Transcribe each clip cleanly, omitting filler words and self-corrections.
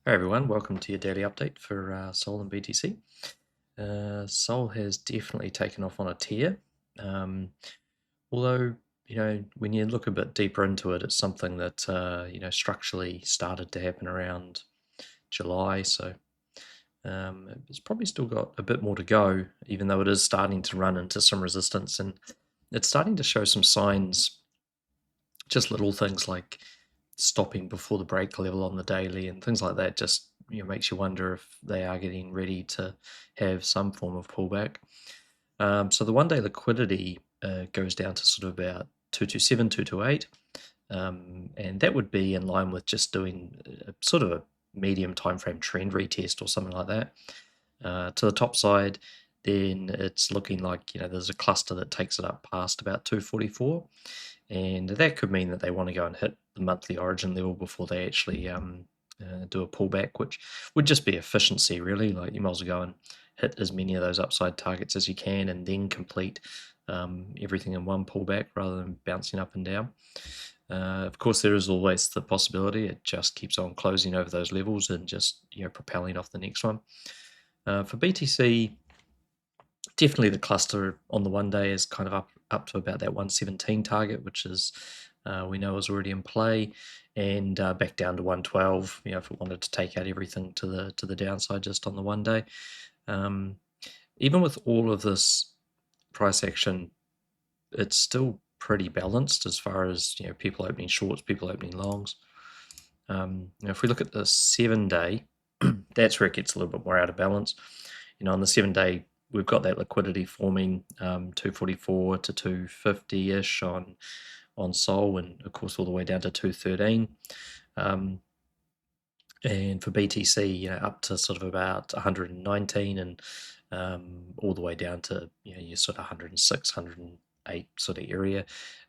Hey everyone, welcome to your daily update for SOL and BTC. SOL has definitely taken off on a tear, um, although when you look a bit deeper into it, it's something that structurally started to happen around July, so it's probably still got a bit more to go, even though it is starting to run into some resistance, and it's starting to show some signs, just little things like stopping before the break level on the daily and things like that. Just makes you wonder if they are getting ready to have some form of pullback. So the one day liquidity goes down to sort of about 227, 228, and that would be in line with just doing a, sort of a medium time frame trend retest or something like that. To the top side, then it's looking like there's a cluster that takes it up past about 244, and that could mean that they want to go and hit the monthly origin level before they actually do a pullback, which would just be efficiency, really. Like, you might as well go and hit as many of those upside targets as you can and then complete everything in one pullback rather than bouncing up and down. Of course, there is always the possibility it just keeps on closing over those levels and just propelling off the next one. For BTC, definitely the cluster on the one day is kind of up to about that 117 target, which is we know is already in play, and back down to 112. If it wanted to take out everything to the downside just on the one day. Even with all of this price action, it's still pretty balanced as far as people opening shorts, people opening longs. If we look at the 7-day, that's where it gets a little bit more out of balance. On the 7-day, we've got that liquidity forming 244 to 250-ish on SOL, and of course all the way down to 213. And for BTC, up to sort of about 119 and all the way down to your sort of 106, 108 sort of area.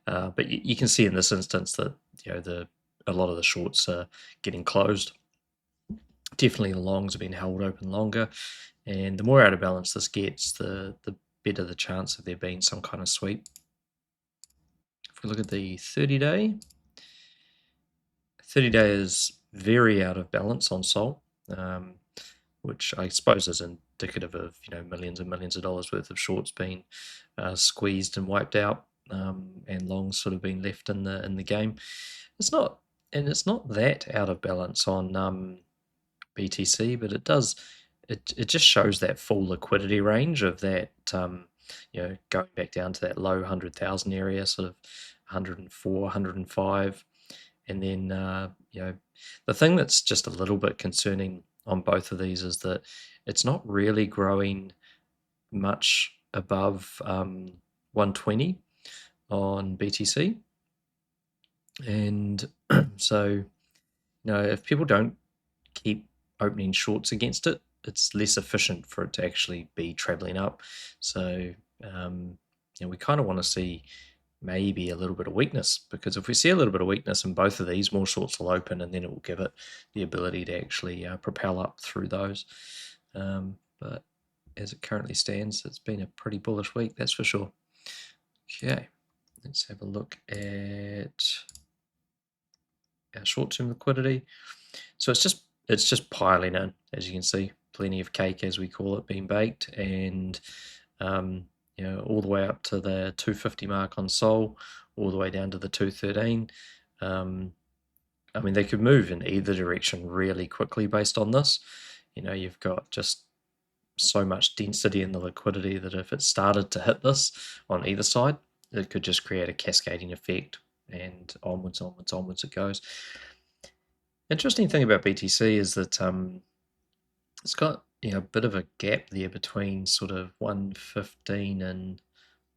But you can see in this instance that a lot of the shorts are getting closed. Definitely the longs have been held open longer, and the more out of balance this gets, the better the chance of there being some kind of sweep. If we look at the 30-day, 30-day is very out of balance on SOL, which I suppose is indicative of millions and millions of dollars worth of shorts being squeezed and wiped out, and longs sort of being left in the game. It's not that out of balance on BTC, but it just shows that full liquidity range of that going back down to that low 100,000 area, sort of 104, 105. And then the thing that's just a little bit concerning on both of these is that it's not really growing much above 120 on BTC. And so if people don't keep opening shorts against it, it's less efficient for it to actually be traveling up. So we kind of want to see maybe a little bit of weakness, because if we see a little bit of weakness in both of these, more shorts will open, and then it will give it the ability to actually propel up through those. But as it currently stands, it's been a pretty bullish week, that's for sure. Okay, let's have a look at our short-term liquidity. So it's just piling in, as you can see, plenty of cake, as we call it, being baked, and all the way up to the 250 mark on SOL, all the way down to the 213. I mean, they could move in either direction really quickly based on this. You've got just so much density in the liquidity that if it started to hit this on either side, it could just create a cascading effect, and onwards it goes. Interesting thing about BTC is that it's got a bit of a gap there between sort of 115 and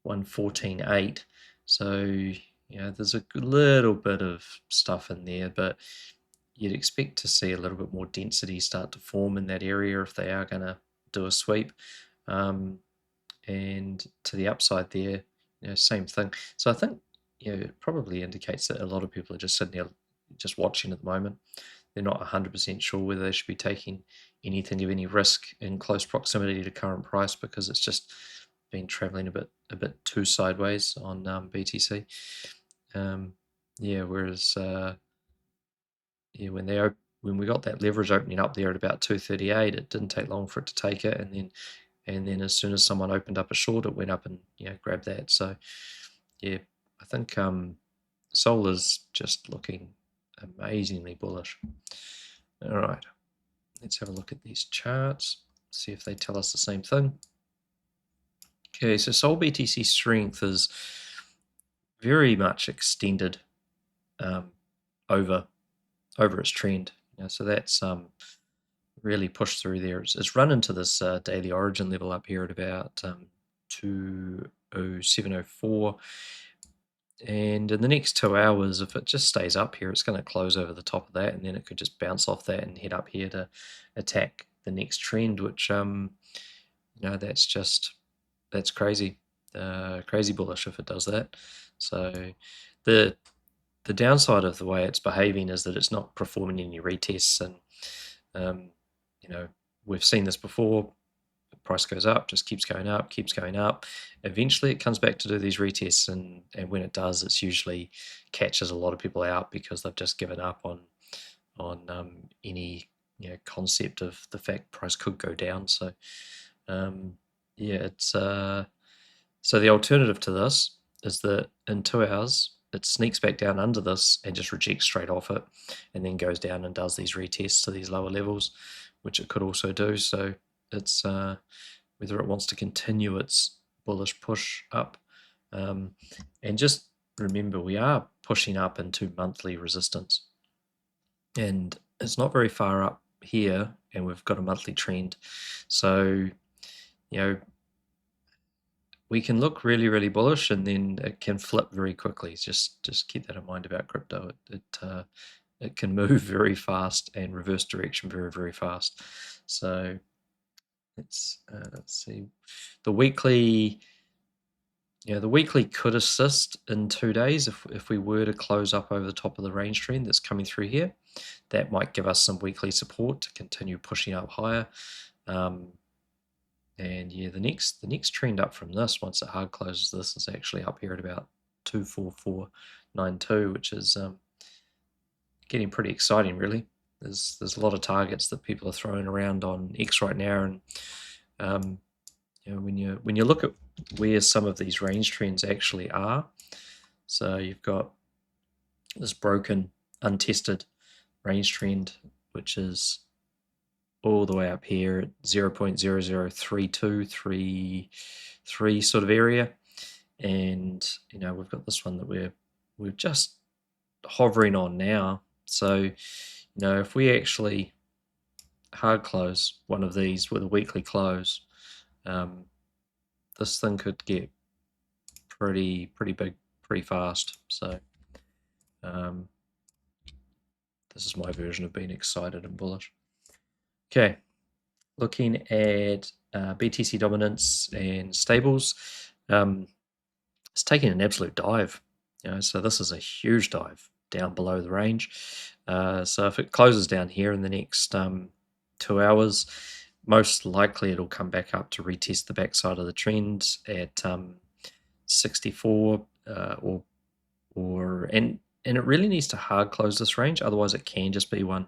114.8. So there's a little bit of stuff in there, but you'd expect to see a little bit more density start to form in that area if they are going to do a sweep. And to the upside there, same thing. So I think it probably indicates that a lot of people are just sitting there just watching at the moment. They're not 100% sure whether they should be taking anything of any risk in close proximity to current price, because it's just been traveling a bit too sideways on BTC. Whereas when they when we got that leverage opening up there at about 238, it didn't take long for it to take it, and then as soon as someone opened up a short, it went up and grabbed that. So yeah, I think SOL is just looking amazingly bullish. All right, let's have a look at these charts, see if they tell us the same thing. Okay, so SOLBTC Strength is very much extended over its trend. So that's really pushed through there. It's run into this daily origin level up here at about 207.04. And in the next 2 hours, if it just stays up here, it's going to close over the top of that, and then it could just bounce off that and head up here to attack the next trend, which that's crazy, crazy bullish if it does that. So the downside of the way it's behaving is that it's not performing any retests, and we've seen this before. The price goes up, just keeps going up. Eventually it comes back to do these retests, and when it does, it's usually catches a lot of people out because they've just given up on any concept of the fact price could go down. So it's so the alternative to this is that in 2 hours it sneaks back down under this and just rejects straight off it, and then goes down and does these retests to these lower levels, which it could also do. So it's whether it wants to continue its bullish push up, and just remember we are pushing up into monthly resistance, and it's not very far up here, and we've got a monthly trend. So we can look really, really bullish, and then it can flip very quickly. Just keep that in mind about crypto. It can move very fast and reverse direction very, very fast. So let's see. The weekly could assist in 2 days if we were to close up over the top of the range trend that's coming through here. That might give us some weekly support to continue pushing up higher. And yeah, the next trend up from this, once it hard closes this, is actually up here at about 244.92, which is getting pretty exciting, really. There's a lot of targets that people are throwing around on X right now, and when you look at where some of these range trends actually are, so you've got this broken, untested range trend, which is all the way up here at 0.003233 sort of area, and we've got this one that we're just hovering on now. So if we actually hard close one of these with a weekly close, this thing could get pretty big pretty fast. So this is my version of being excited and bullish. Okay, looking at BTC dominance and stables, it's taking an absolute dive. So this is a huge dive down below the range. So if it closes down here in the next 2 hours, most likely it'll come back up to retest the backside of the trend at 64, and it really needs to hard close this range. Otherwise, it can just be one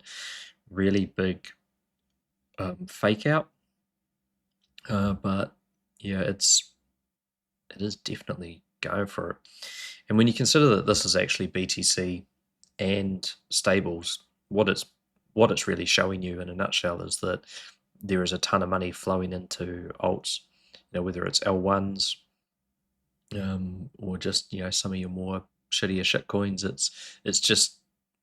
really big fake out. But yeah, it is definitely going for it. And when you consider that this is actually BTC and stables, what it's really showing you in a nutshell is that there is a ton of money flowing into alts, whether it's L1s or just some of your more shittier shit coins. It's just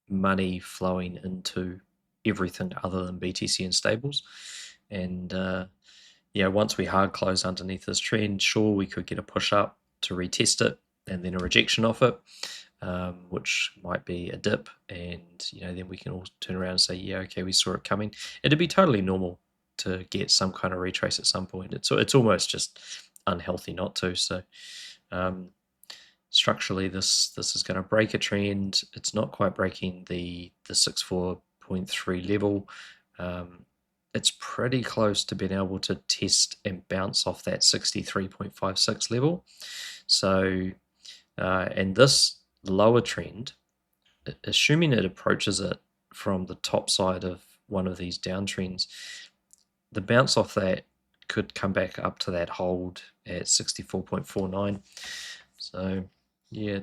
money flowing into everything other than BTC and stables. And once we hard close underneath this trend, sure, we could get a push up to retest it and then a rejection off it, which might be a dip, and then we can all turn around and say, yeah, okay, we saw it coming. It'd be totally normal to get some kind of retrace at some point. It's almost just unhealthy not to. So structurally, this is going to break a trend. It's not quite breaking the 64.3 level. It's pretty close to being able to test and bounce off that 63.56 level. So, and this lower trend, assuming it approaches it from the top side of one of these downtrends. The bounce off that could come back up to that hold at 64.49. So yeah,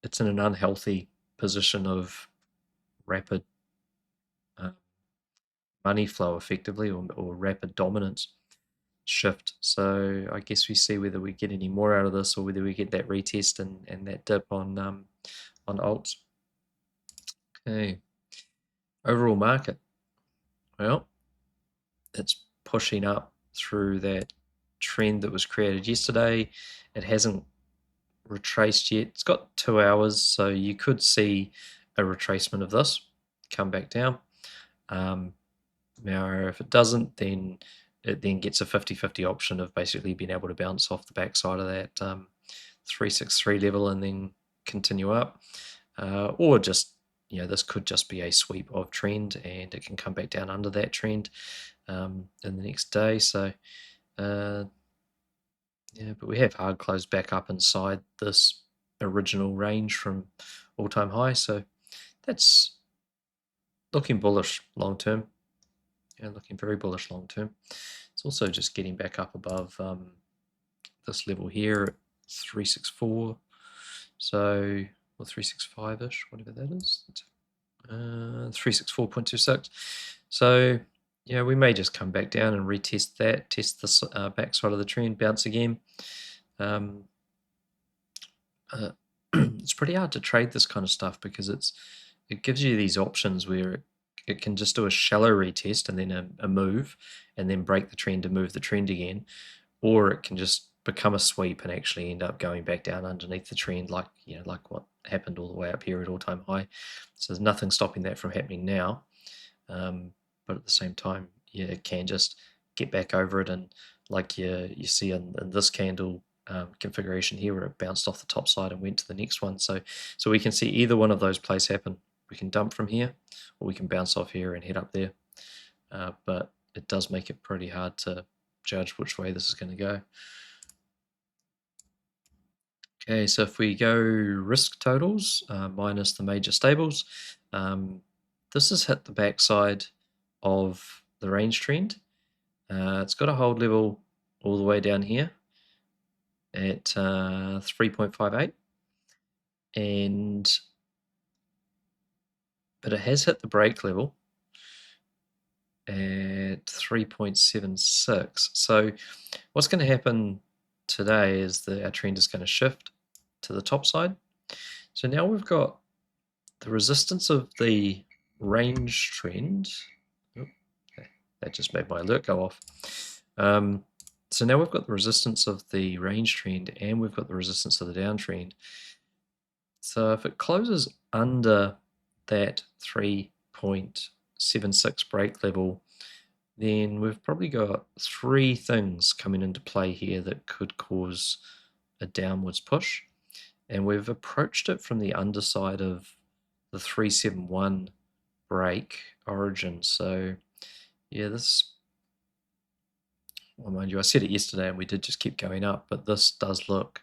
it's in an unhealthy position of rapid money flow effectively, or rapid dominance shift. So I guess we see whether we get any more out of this, or whether we get that retest and that dip on alts. Okay, overall market, well, it's pushing up through that trend that was created yesterday. It hasn't retraced yet. It's got 2 hours, so you could see a retracement of this come back down. Now if it doesn't, then it then gets a 50-50 option of basically being able to bounce off the backside of that 363 level and then continue up, or just, you know, this could just be a sweep of trend and it can come back down under that trend in the next day. So yeah, but we have hard closed back up inside this original range from all-time high, so that's looking bullish long term. Yeah, looking very bullish long term. It's also just getting back up above this level here at 364, so, or 365-ish, whatever that is. 364.26. So yeah, we may just come back down and retest that, test this backside of the trend, bounce again. It's pretty hard to trade this kind of stuff because it gives you these options where it can just do a shallow retest and then a move and then break the trend to move the trend again, or it can just become a sweep and actually end up going back down underneath the trend, like, you know, like what happened all the way up here at all-time high. So there's nothing stopping that from happening now, but at the same time, yeah, it can just get back over it, and like you see in this candle configuration here, where it bounced off the top side and went to the next one. So we can see either one of those plays happen. We can dump from here, or we can bounce off here and head up there. But it does make it pretty hard to judge which way this is going to go. Okay, so if we go risk totals minus the major stables, this has hit the backside of the range trend. It's got a hold level all the way down here at 3.58, but it has hit the break level at 3.76. So what's going to happen today is that our trend is going to shift to the top side. So now we've got the resistance of the range trend. Oh, that just made my alert go off. So now we've got the resistance of the range trend and we've got the resistance of the downtrend. So if it closes under that 3.76 break level, then we've probably got 3 things coming into play here that could cause a downwards push. And we've approached it from the underside of the 371 break origin. So yeah, this, well, mind you, I said it yesterday and we did just keep going up, but this does look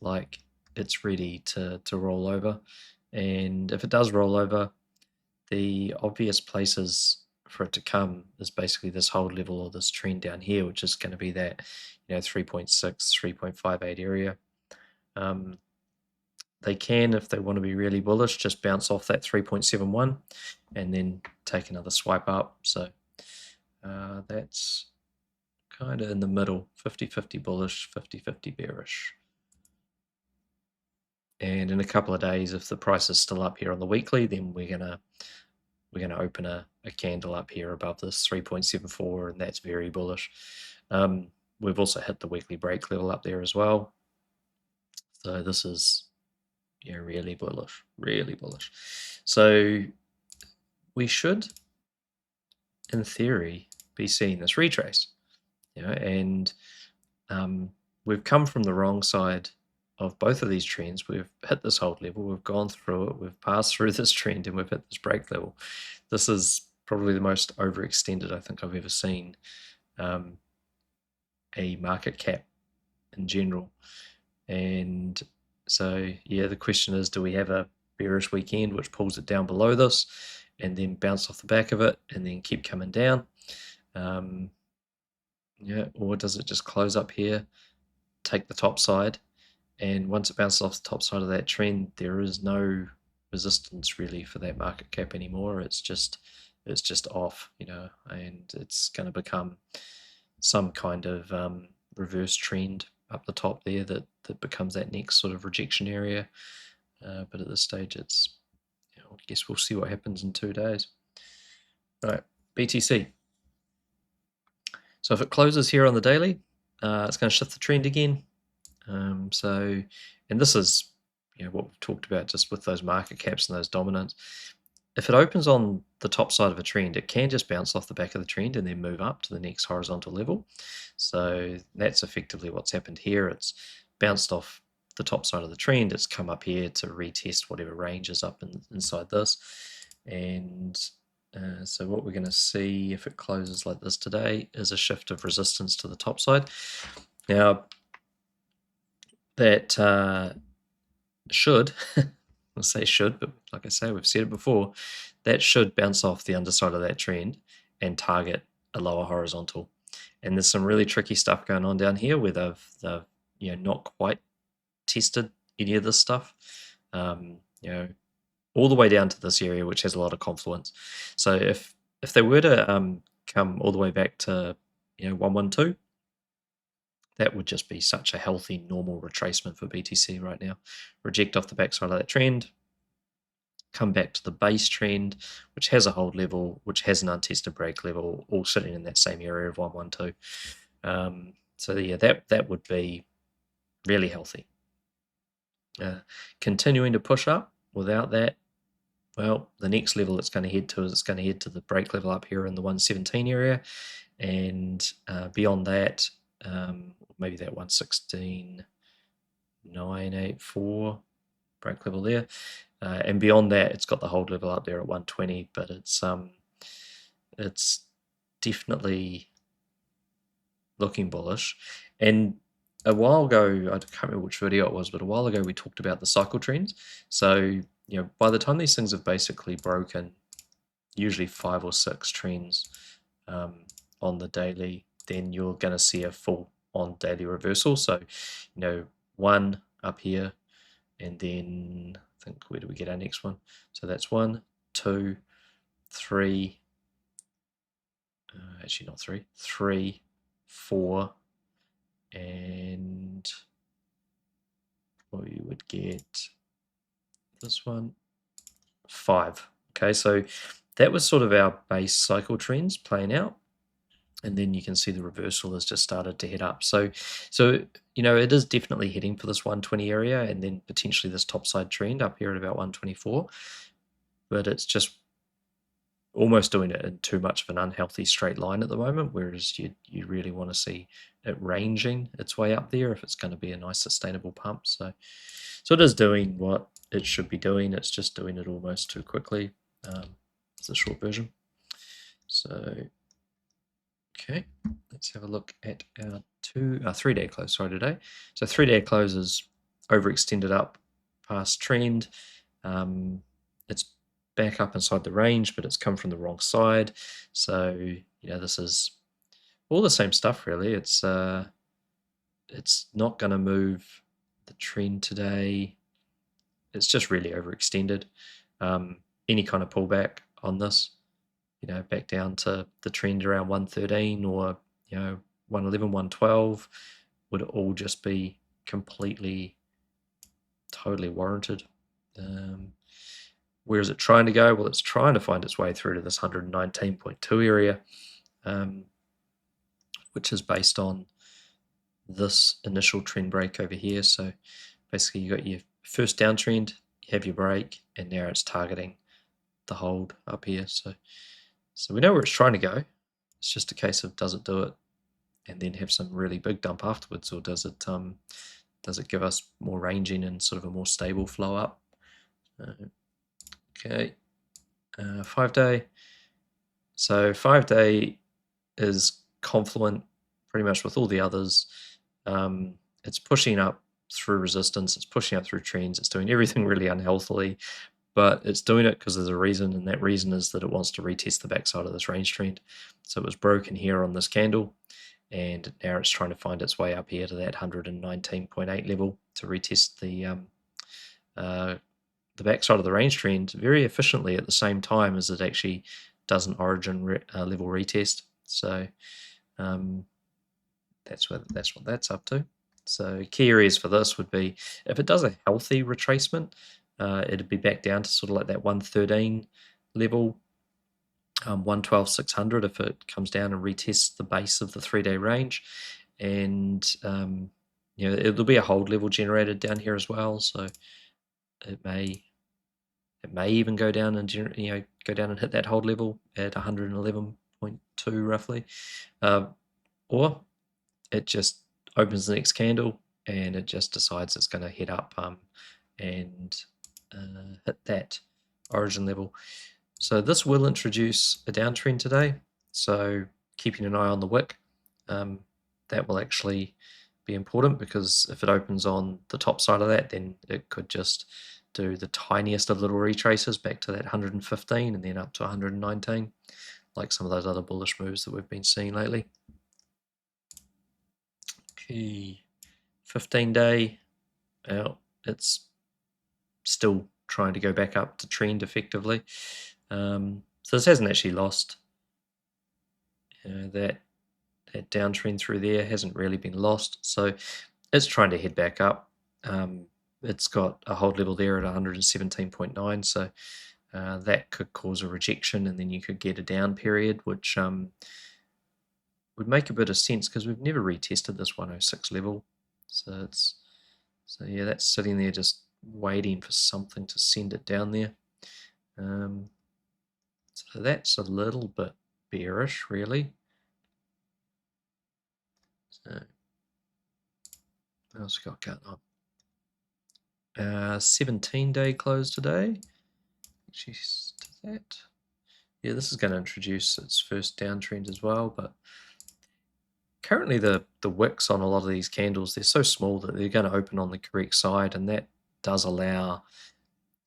like it's ready to roll over. And if it does roll over, the obvious places for it to come is basically this hold level or this trend down here, which is going to be that, you know, 3.6, 3.58 area. They can, if they want to be really bullish, just bounce off that 3.71 and then take another swipe up. So that's kind of in the middle, 50-50 bullish, 50-50 bearish. And in a couple of days, if the price is still up here on the weekly, then we're gonna open a candle up here above this 3.74, and that's very bullish. We've also hit the weekly break level up there as well. So this is, yeah, really bullish, really bullish. So we should, in theory, be seeing this retrace, you know, and we've come from the wrong side of both of these trends. We've hit this hold level, we've gone through it, we've passed through this trend, and we've hit this break level. This is probably the most overextended I think I've ever seen a market cap in general. And so yeah, the question is, do we have a bearish weekend, which pulls it down below this, and then bounce off the back of it, and then keep coming down. Yeah, or does it just close up here, take the top side, and once it bounces off the top side of that trend, there is no resistance really for that market cap anymore. It's just off, you know, and it's going to become some kind of reverse trend up the top there that becomes that next sort of rejection area. But at this stage, it's, you know, I guess we'll see what happens in 2 days. Right, BTC. So if it closes here on the daily, it's going to shift the trend again. So, and this is, you know, what we've talked about just with those market caps and those dominants. If it opens on the top side of a trend, it can just bounce off the back of the trend and then move up to the next horizontal level. So that's effectively what's happened here. It's bounced off the top side of the trend. It's come up here to retest whatever range is up inside this. And so what we're going to see if it closes like this today is a shift of resistance to the top side. Now, that should, I'll say should, but like I say, we've said it before, that should bounce off the underside of that trend and target a lower horizontal. And there's some really tricky stuff going on down here where they've you know, not quite tested any of this stuff, you know, all the way down to this area, which has a lot of confluence. So if they were to come all the way back to, you know, 112, that would just be such a healthy, normal retracement for BTC right now. Reject off the backside of that trend, come back to the base trend, which has a hold level, which has an untested break level, all sitting in that same area of 112. So yeah, that would be really healthy. Continuing to push up without that, well, the next level it's going to head to is it's going to head to the break level up here in the 117 area, and beyond that, maybe that 116.984 break level there, and beyond that it's got the hold level up there at 120, but it's definitely looking bullish. And a while ago, I can't remember which video it was, but a while ago we talked about the cycle trends. So, you know, by the time these things have basically broken usually 5 or 6 trends on the daily, then you're going to see a full on daily reversal. So, you know, 1 up here, and then I think, where do we get our next one? So that's 1, 2, 3, actually not 3, 3, 4, and we would get this one, 5. Okay, so that was sort of our base cycle trends playing out, and then you can see the reversal has just started to head up. So you know, it is definitely heading for this 120 area, and then potentially this topside trend up here at about 124, but it's just almost doing it in too much of an unhealthy straight line at the moment, whereas you really want to see it ranging its way up there if it's going to be a nice sustainable pump. So it is doing what it should be doing. It's just doing it almost too quickly. It's a short version. So okay, let's have a look at our 3-day close, sorry, today. So 3-day close is overextended up past trend. It's back up inside the range, but it's come from the wrong side. So, you know, this is all the same stuff really. It's not going to move the trend today. It's just really overextended. Any kind of pullback on this, you know, back down to the trend around 113 or, you know, 111, 112 would all just be completely, totally warranted. Where is it trying to go? Well, it's trying to find its way through to this 119.2 area, which is based on this initial trend break over here. So basically you got your first downtrend, you have your break, and now it's targeting the hold up here. So we know where it's trying to go. It's just a case of, does it do it and then have some really big dump afterwards, or does it give us more ranging and sort of a more stable flow up? Okay, 5-day. So 5-day is confluent pretty much with all the others. It's pushing up through resistance, it's pushing up through trends, it's doing everything really unhealthily, but it's doing it because there's a reason, and that reason is that it wants to retest the backside of this range trend. So it was broken here on this candle, and now it's trying to find its way up here to that 119.8 level to retest the backside of the range trend very efficiently at the same time as it actually does an origin level retest. So that's what that's up to. So key areas for this would be if it does a healthy retracement, it'd be back down to sort of like that 113 level, 112,600 if it comes down and retests the base of the 3-day range, and you know, it'll be a hold level generated down here as well. So it may even go down and go down and hit that hold level at 111.2 roughly, or it just opens the next candle and it just decides it's going to head up and hit that origin level. So this will introduce a downtrend today, so keeping an eye on the wick, that will actually be important, because if it opens on the top side of that, then it could just do the tiniest of little retraces back to that 115 and then up to 119, like some of those other bullish moves that we've been seeing lately. Okay, 15-day, well, it's still trying to go back up to trend effectively. So this hasn't actually lost. That downtrend through there hasn't really been lost, so it's trying to head back up. It's got a hold level there at 117.9, so that could cause a rejection, and then you could get a down period, which would make a bit of sense because we've never retested this 106 level. So yeah, that's sitting there just waiting for something to send it down there. So that's a little bit bearish, really. So what else we got going on? 17-day close today. Jeez, that. Yeah, this is going to introduce its first downtrend as well, but currently the wicks on a lot of these candles, they're so small that they're going to open on the correct side, and that does allow,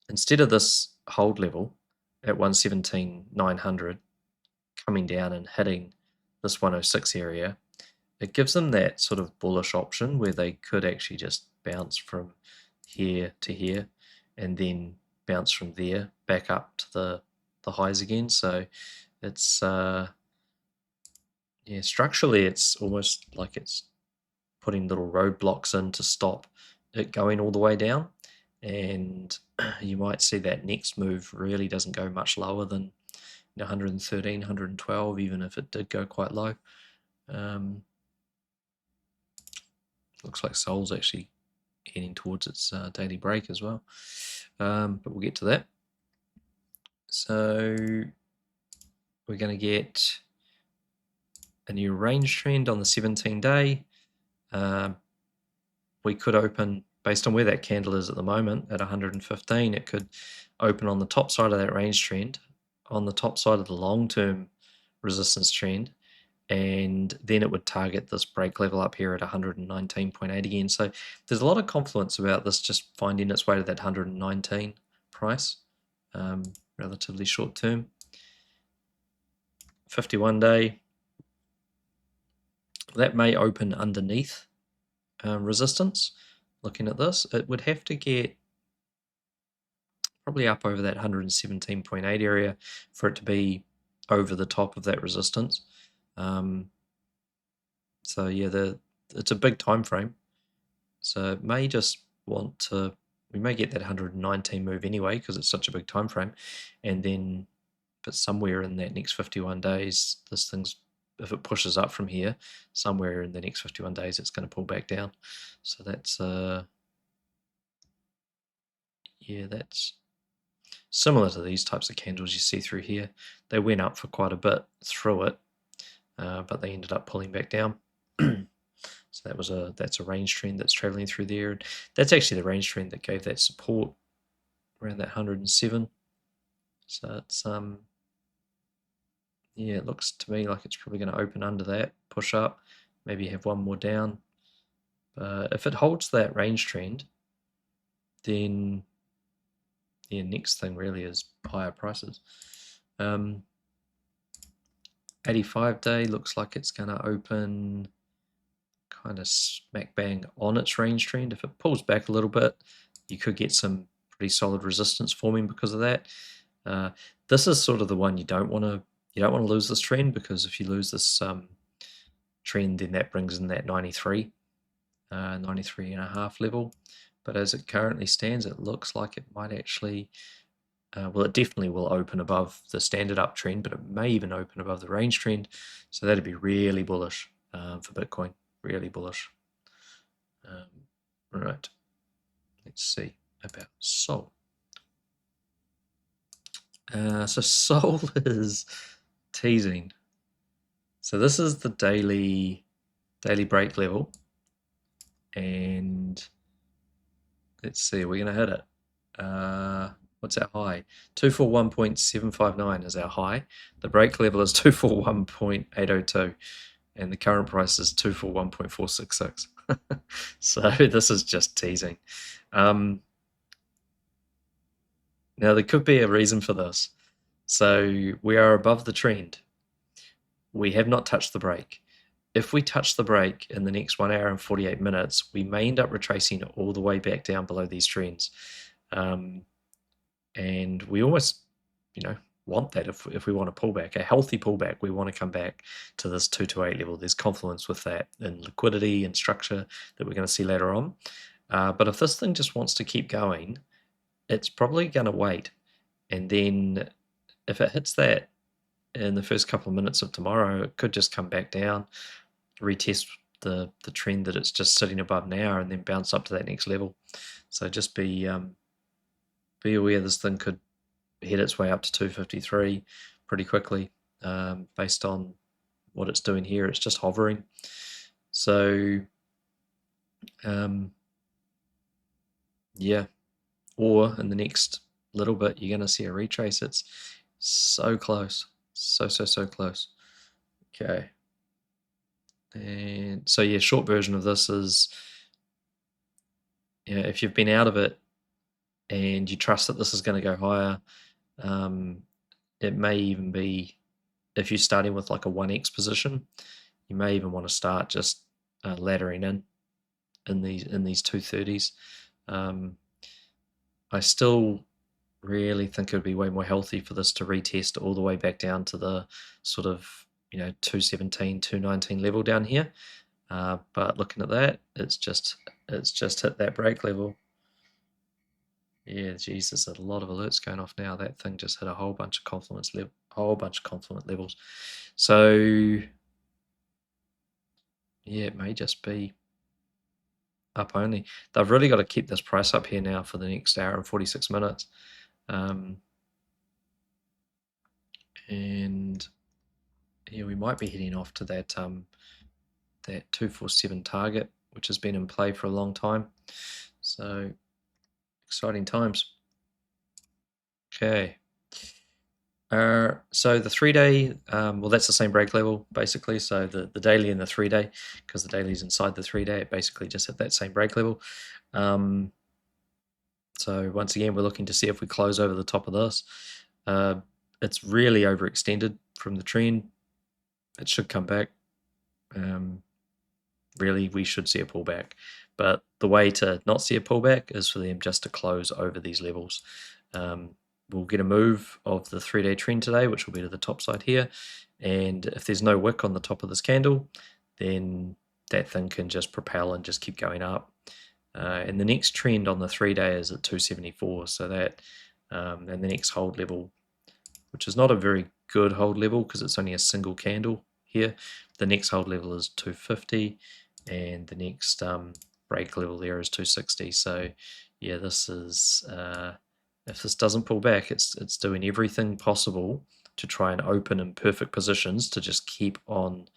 instead of this hold level at 117,900 coming down and hitting this 106 area, it gives them that sort of bullish option where they could actually just bounce from here to here and then bounce from there back up to the highs again. So it's yeah, structurally it's almost like it's putting little roadblocks in to stop it going all the way down, and you might see that next move really doesn't go much lower than 113, 112, even if it did go quite low. Looks like SOL's actually heading towards its daily break as well, but we'll get to that. So we're going to get a new range trend on the 17-day. We could open, based on where that candle is at the moment, at 115, it could open on the top side of that range trend, on the top side of the long-term resistance trend, and then it would target this break level up here at 119.8 again. So there's a lot of confluence about this just finding its way to that 119 price, relatively short term. 51-day, that may open underneath resistance. Looking at this, it would have to get probably up over that 117.8 area for it to be over the top of that resistance. So yeah, it's a big time frame, so it may just want to, we may get that 119 move anyway because it's such a big time frame, and then but somewhere in that next 51 days, this thing's, if it pushes up from here, somewhere in the next 51 days it's going to pull back down. So that's yeah, that's similar to these types of candles you see through here. They went up for quite a bit through it, but they ended up pulling back down. So that's a range trend that's traveling through there. That's actually the range trend that gave that support around that 107. So it's yeah, it looks to me like it's probably going to open under that, push up, maybe have one more down. If it holds that range trend, then yeah, next thing really is higher prices. 85-day looks like it's going to open kind of smack bang on its range trend. If it pulls back a little bit, you could get some pretty solid resistance forming because of that. This is sort of the one you don't want to lose this trend, because if you lose this trend, then that brings in that 93 and a half level. But as it currently stands, it looks like it might actually, well, it definitely will open above the standard uptrend, but it may even open above the range trend. So that'd be really bullish for Bitcoin, really bullish. Right, let's see about SOL. So SOL is teasing. So this is the daily break level, and let's see, we're going to hit it. What's our high? 241.759 is our high. The break level is 241.802, and the current price is 241.466. So this is just teasing. Now there could be a reason for this. So we are above the trend. We have not touched the break. If we touch the break in the next 1 hour and 48 minutes, we may end up retracing all the way back down below these trends. And we almost, want that if we want a pullback, a healthy pullback. We want to come back to this 228 level. There's confluence with that in liquidity and structure that we're going to see later on. But if this thing just wants to keep going, it's probably going to wait. And then if it hits that in the first couple of minutes of tomorrow, it could just come back down, retest the trend that it's just sitting above now, and then bounce up to that next level. So just be aware this thing could head its way up to 253 pretty quickly, based on what it's doing here. It's just hovering. So yeah, or in the next little bit you're going to see a retrace. It's so close, so close. Okay, and so yeah, short version of this is, if you've been out of it and you trust that this is going to go higher, it may even be, if you're starting with like a 1x position, you may even want to start just laddering in these 230s. I still really think it would be way more healthy for this to retest all the way back down to the sort of 217, 219 level down here. But looking at that, it's just hit that break level. Yeah, Jesus, a lot of alerts going off now. That thing just hit a whole bunch of confluence levels. So yeah, it may just be up only. They've really got to keep this price up here now for the next hour and 46 minutes. And yeah, we might be heading off to that that 247 target, which has been in play for a long time. So exciting times. Okay. So the 3-day, well, that's the same break level basically. So the daily and the 3-day, because the daily is inside the 3-day, it basically just hit that same break level. So once again, we're looking to see if we close over the top of this. It's really overextended from the trend. It should come back. Really, we should see a pullback. But the way to not see a pullback is for them just to close over these levels. We'll get a move of the 3-day trend today, which will be to the top side here. And if there's no wick on the top of this candle, then that thing can just propel and just keep going up. And the next trend on the 3-day is at 274. So that, and the next hold level, which is not a very good hold level because it's only a single candle here. The next hold level is 250, and the next break level there is 260. So yeah, this is, if this doesn't pull back, it's doing everything possible to try and open in perfect positions to just keep on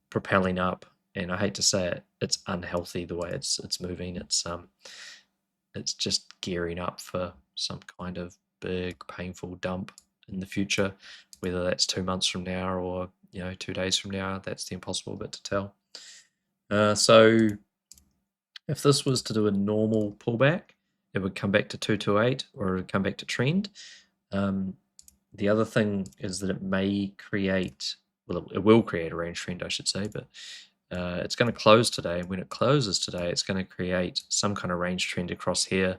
propelling up. And I hate to say it, it's unhealthy the way it's moving. It's just gearing up for some kind of big painful dump in the future, whether that's 2 months from now or 2 days from now. That's the impossible bit to tell. So if this was to do a normal pullback, it would come back to 228 or it would come back to trend. The other thing is that it may create, well, it will create a range trend, I should say, but it's going to close today. When it closes today, it's going to create some kind of range trend across here.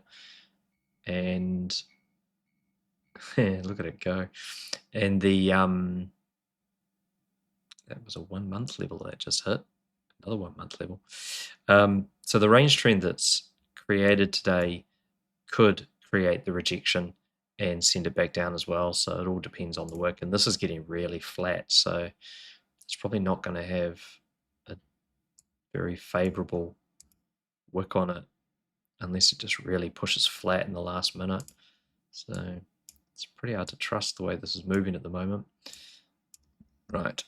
And look at it go. And the that was a 1 month level that just hit, another 1 month level. So the range trend that's created today could create the rejection and send it back down as well. So it all depends on the wick. And this is getting really flat, so it's probably not going to have a very favorable wick on it unless it just really pushes flat in the last minute. So it's pretty hard to trust the way this is moving at the moment. Right.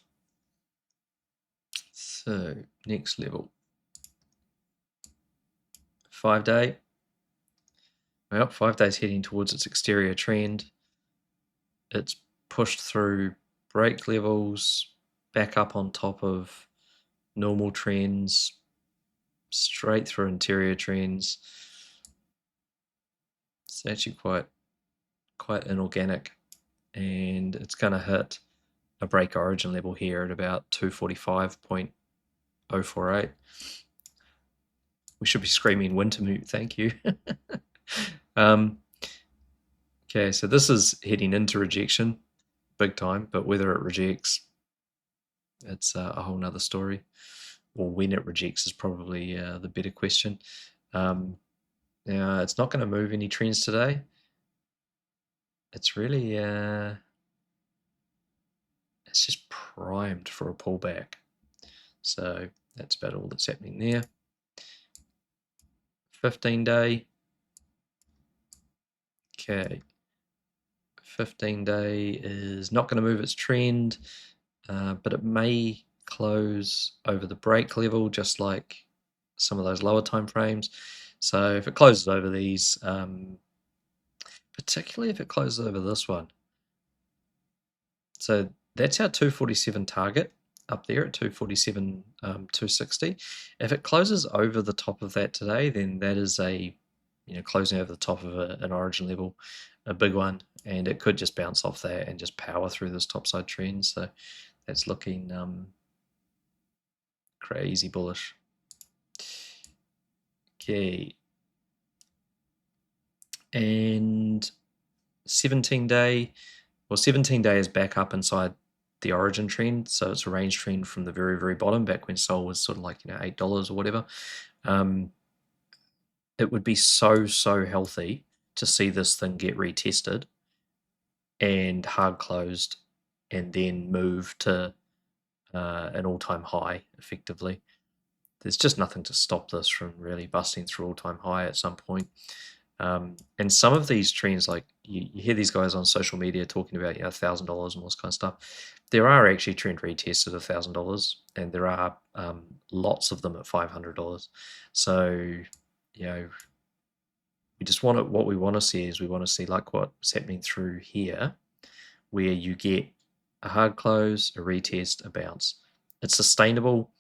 So next level. 5 day. Well, 5 days heading towards its exterior trend. It's pushed through break levels, back up on top of normal trends, straight through interior trends. It's actually quite inorganic, and it's going to hit a break origin level here at about 245.048. We should be screaming Wintermute, thank you. Okay, so this is heading into rejection big time, but whether it rejects, it's a whole nother story. Or when it rejects is probably the better question. Now, it's not going to move any trends today. It's really, it's just primed for a pullback. So that's about all that's happening there. 15-day. Okay. 15-day is not going to move its trend, but it may close over the break level, just like some of those lower time frames. So if it closes over these, particularly if it closes over this one. So that's our 247 target up there at 247, 260. If it closes over the top of that today, then that is a, closing over the top of an origin level, a big one, and it could just bounce off that and just power through this topside trend. So that's looking crazy bullish. Okay. And 17-day, well, 17-day is back up inside the origin trend, so it's a range trend from the very, very bottom, back when SOL was sort of like, $8 or whatever. It would be so healthy to see this thing get retested and hard closed and then move to an all-time high effectively. There's just nothing to stop this from really busting through all-time high at some point. And some of these trends, like you hear these guys on social media talking about $1,000 and all this kind of stuff. There are actually trend retests at $1,000, and there are lots of them at $500. So we just want it. What we want to see is we want to see like what's happening through here, where you get a hard close, a retest, a bounce. It's sustainable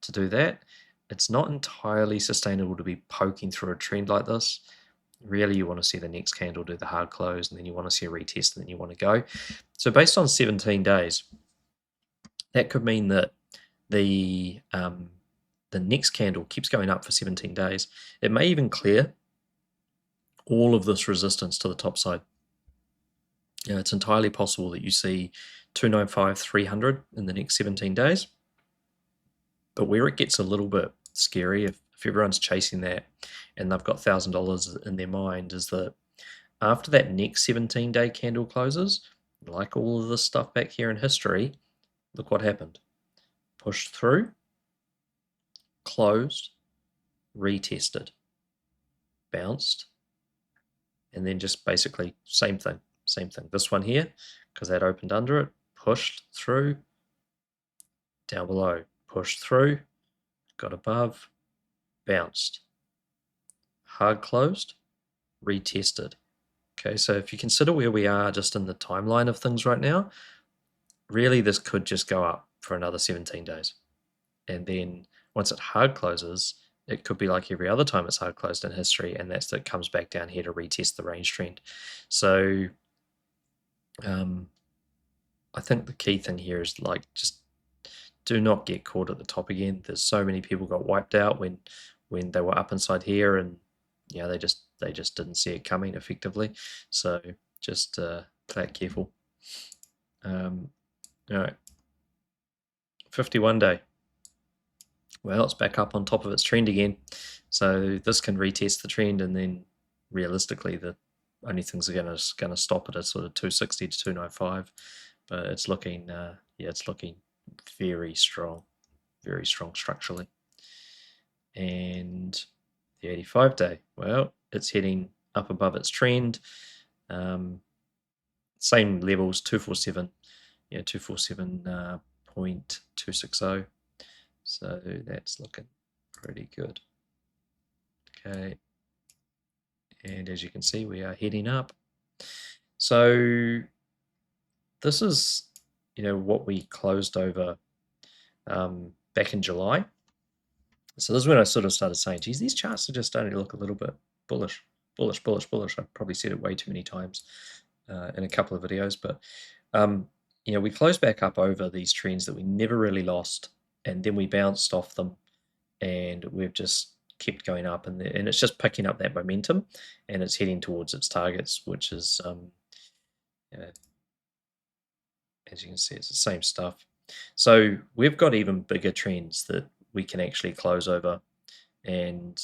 to do that. It's not entirely sustainable to be poking through a trend like this. Really, you want to see the next candle do the hard close, and then you want to see a retest, and then you want to go. So based on 17 days, that could mean that the next candle keeps going up for 17 days. It may even clear all of this resistance to the top side. It's entirely possible that you see 295, 300 in the next 17 days. But where it gets a little bit scary, if everyone's chasing that and they've got $1,000 in their mind, is that after that next 17-day candle closes, like all of this stuff back here in history, look what happened. Pushed through, closed, retested, bounced, and then just basically same thing. This one here, because that opened under it, pushed through, down below, pushed through, got above, bounced, hard closed, retested. Okay, so if you consider where we are just in the timeline of things right now, really this could just go up for another 17 days. And then once it hard closes, it could be like every other time it's hard closed in history, and that's that it comes back down here to retest the range trend. So I think the key thing here is like just do not get caught at the top again. There's so many people got wiped out when they were up inside here, and yeah, they just didn't see it coming effectively. So just play it careful. All right, 51 day. Well, it's back up on top of its trend again. So this can retest the trend, and then realistically, the only things are going to stop it at sort of 260 to 295. But it's looking, yeah, it's looking very strong structurally. And the 85 day, well, it's heading up above its trend. Same levels, 247, yeah, 247.260. So that's looking pretty good. Okay, and as you can see, we are heading up. So this is, what we closed over back in July. So this is when I sort of started saying, geez, these charts are just starting to look a little bit bullish. I've probably said it way too many times in a couple of videos, but we closed back up over these trends that we never really lost, and then we bounced off them, and we've just kept going up, and it's just picking up that momentum, and it's heading towards its targets, which is, as you can see, it's the same stuff. So we've got even bigger trends that we can actually close over, and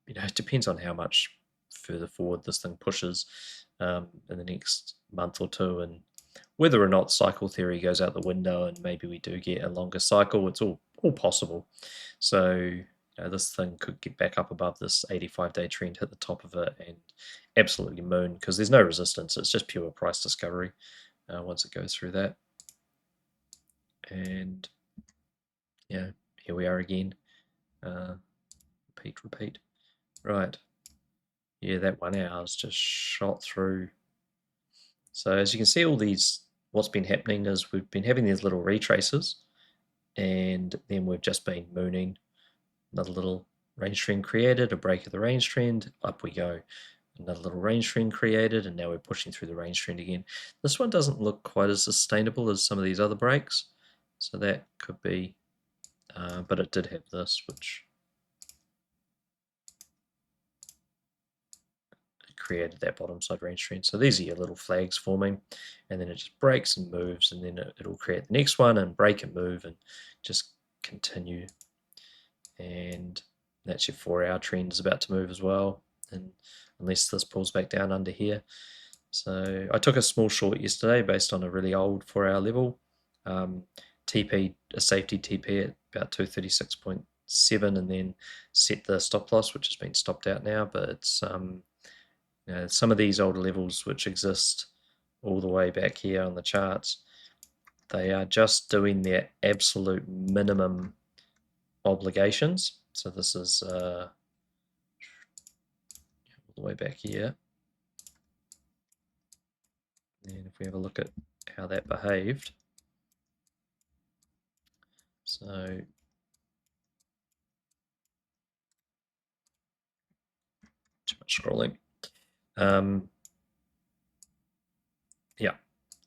it depends on how much further forward this thing pushes in the next month or two, and whether or not cycle theory goes out the window and maybe we do get a longer cycle. It's all possible. So this thing could get back up above this 85-day trend, hit the top of it, and absolutely moon, because there's no resistance. It's just pure price discovery once it goes through that. And yeah, here we are again. Repeat. Right. Yeah, that 1 hour's just shot through. So as you can see, all these, what's been happening is we've been having these little retraces, and then we've just been mooning. Another little range trend created, a break of the range trend, up we go. Another little range trend created, and now we're pushing through the range trend again. This one doesn't look quite as sustainable as some of these other breaks, so that could be, but it did have this, which created that bottom side range trend. So these are your little flags forming, and then it just breaks and moves, and then it'll create the next one and break and move and just continue. And that's your 4-hour trend is about to move as well, and unless this pulls back down under here. So I took a small short yesterday based on a really old 4-hour level. TP, a safety TP at about 236.7, and then set the stop loss, which has been stopped out now. But it's some of these older levels which exist all the way back here on the charts, they are just doing their absolute minimum obligations. So this is all the way back here. And if we have a look at how that behaved, so too much scrolling. Yeah,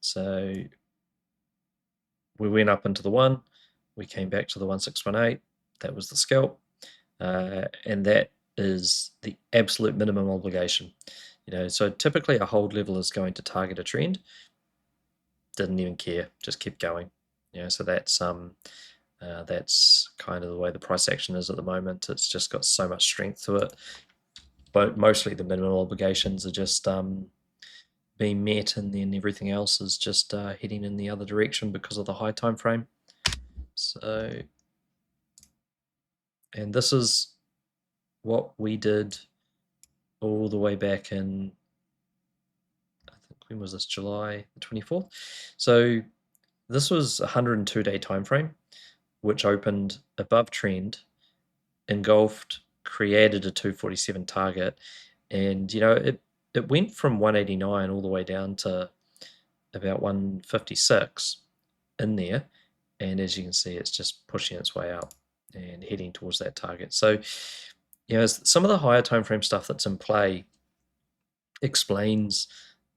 so we went up into the 1, we came back to the 1618, that was the scalp, and that is the absolute minimum obligation. So typically a hold level is going to target a trend, didn't even care, just kept going. So that's kind of the way the price action is at the moment. It's just got so much strength to it, but mostly the minimum obligations are just being met, and then everything else is just heading in the other direction because of the high time frame. So, and this is what we did all the way back in, I think, when was this? July the 24th. So this was a 102-day time frame, which opened above trend, engulfed, created a 247 target, and it went from 189 all the way down to about 156 in there, and as you can see, it's just pushing its way up. and heading towards that target. So, some of the higher time frame stuff that's in play explains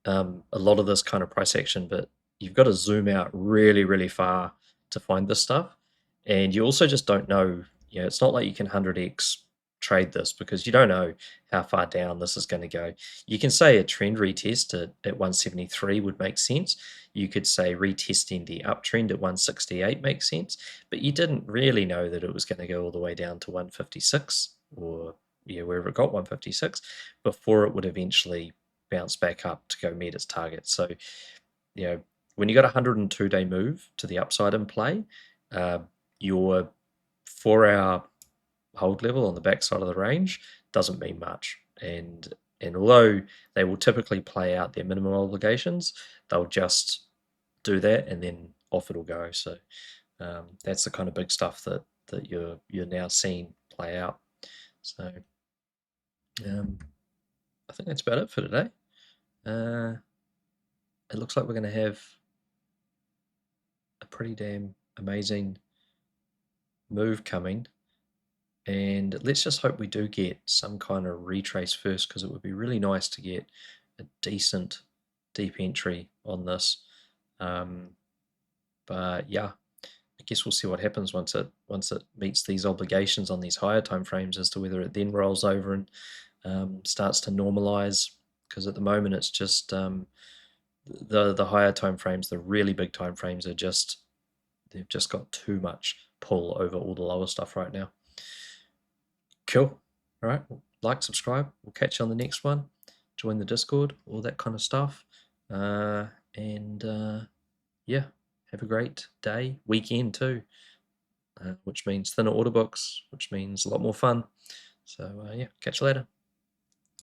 a lot of this kind of price action, but you've got to zoom out really, really far to find this stuff. And you also just don't know, it's not like you can 100x trade this because you don't know how far down this is going to go. You can say a trend retest at 173 would make sense. You could say retesting the uptrend at 168 makes sense, but you didn't really know that it was going to go all the way down to 156 or wherever it got 156 before it would eventually bounce back up to go meet its target. So, when you got a 102-day move to the upside in play, your 4-hour hold level on the backside of the range doesn't mean much. And although they will typically play out their minimum obligations, they'll just do that and then off it'll go. So that's the kind of big stuff that you're now seeing play out. So I think that's about it for today. It looks like we're going to have a pretty damn amazing move coming, and let's just hope we do get some kind of retrace first, because it would be really nice to get a decent deep entry on this. But yeah, I guess we'll see what happens once it meets these obligations on these higher time frames, as to whether it then rolls over and starts to normalize, because at the moment it's just the higher time frames, the really big time frames, they've just got too much pull over all the lower stuff right now. Cool. All right, like, subscribe, we'll catch you on the next one. Join the Discord, all that kind of stuff. Yeah, have a great day, weekend too, which means thinner order books, which means a lot more fun. So yeah, catch you later.